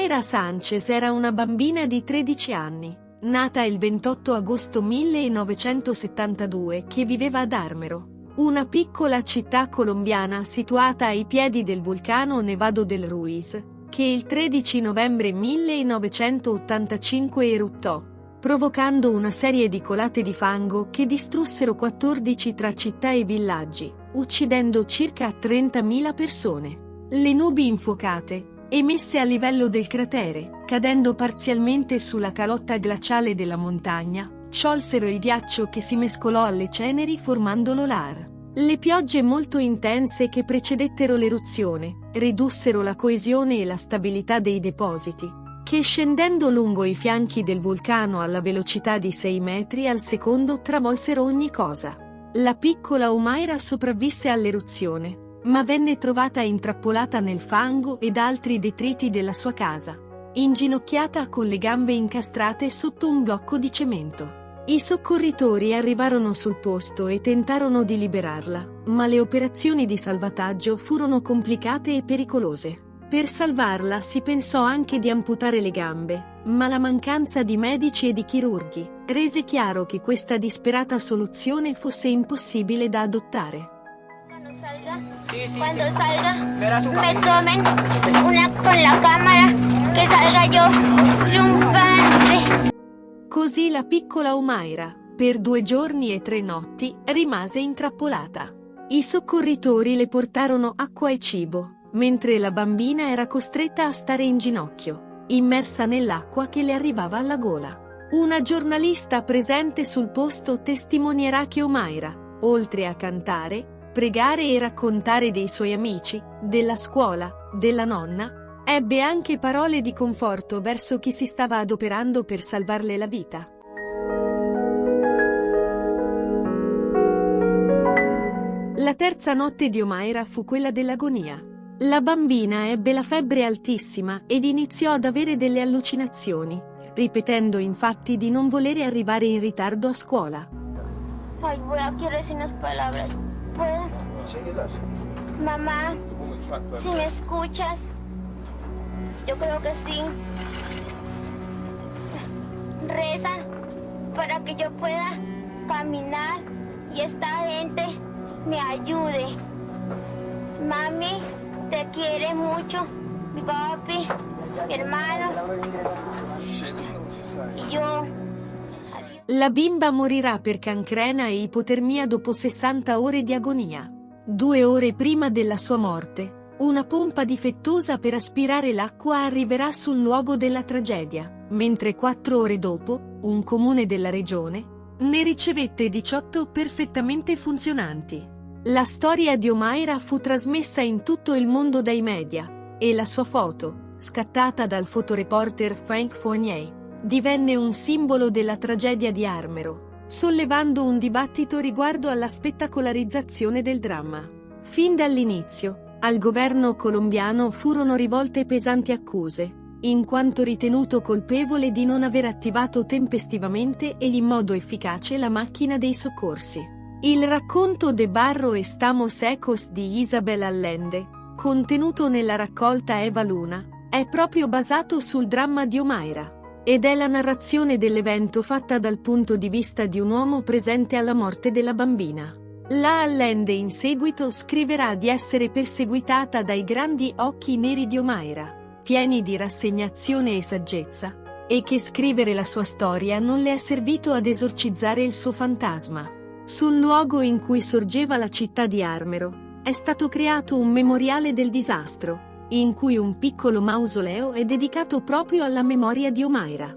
Omaira Sanchez era una bambina di 13 anni, nata il 28 agosto 1972, che viveva ad Armero, una piccola città colombiana situata ai piedi del vulcano Nevado del Ruiz, che il 13 novembre 1985 eruttò, provocando una serie di colate di fango che distrussero 14 tra città e villaggi, uccidendo circa 30.000 persone. Le nubi infuocate, emesse a livello del cratere, cadendo parzialmente sulla calotta glaciale della montagna, sciolsero il ghiaccio che si mescolò alle ceneri formandolo l'Ar. Le piogge molto intense che precedettero l'eruzione ridussero la coesione e la stabilità dei depositi, che scendendo lungo i fianchi del vulcano alla velocità di 6 metri al secondo travolsero ogni cosa. La piccola Omaira sopravvisse all'eruzione, ma venne trovata intrappolata nel fango ed altri detriti della sua casa, inginocchiata con le gambe incastrate sotto un blocco di cemento. I soccorritori arrivarono sul posto e tentarono di liberarla, ma le operazioni di salvataggio furono complicate e pericolose. Per salvarla si pensò anche di amputare le gambe, ma la mancanza di medici e di chirurghi rese chiaro che questa disperata soluzione fosse impossibile da adottare. Cuando salga, me tomen una con la cámara, que salga yo triunfante. Così la piccola Omaira, per 2 giorni e 3 notti, rimase intrappolata. I soccorritori le portarono acqua e cibo, mentre la bambina era costretta a stare in ginocchio, immersa nell'acqua che le arrivava alla gola. Una giornalista presente sul posto testimonierà che Omaira, oltre a cantare, pregare e raccontare dei suoi amici, della scuola, della nonna, ebbe anche parole di conforto verso chi si stava adoperando per salvarle la vita. La terza notte di Omaira fu quella dell'agonia. La bambina ebbe la febbre altissima ed iniziò ad avere delle allucinazioni, ripetendo infatti di non volere arrivare in ritardo a scuola. Ay, quiero decir unas palabras. ¿Puedo? Mamá, si me escuchas, yo creo que sí. Reza para que yo pueda caminar y esta gente me ayude. Mami, te quiere mucho, mi papi, mi hermano y yo. La bimba morirà per cancrena e ipotermia dopo 60 ore di agonia. 2 ore prima della sua morte, una pompa difettosa per aspirare l'acqua arriverà sul luogo della tragedia, mentre 4 ore dopo, un comune della regione ne ricevette 18 perfettamente funzionanti. La storia di Omaira fu trasmessa in tutto il mondo dai media, e la sua foto, scattata dal fotoreporter Frank Fournier, divenne un simbolo della tragedia di Armero, sollevando un dibattito riguardo alla spettacolarizzazione del dramma. Fin dall'inizio, al governo colombiano furono rivolte pesanti accuse, in quanto ritenuto colpevole di non aver attivato tempestivamente e in modo efficace la macchina dei soccorsi. Il racconto De Barro Estamos Ecos di Isabel Allende, contenuto nella raccolta Eva Luna, è proprio basato sul dramma di Omaira, ed è la narrazione dell'evento fatta dal punto di vista di un uomo presente alla morte della bambina. La Allende in seguito scriverà di essere perseguitata dai grandi occhi neri di Omaira, pieni di rassegnazione e saggezza, e che scrivere la sua storia non le è servito ad esorcizzare il suo fantasma. Sul luogo in cui sorgeva la città di Armero, è stato creato un memoriale del disastro, in cui un piccolo mausoleo è dedicato proprio alla memoria di Omaira.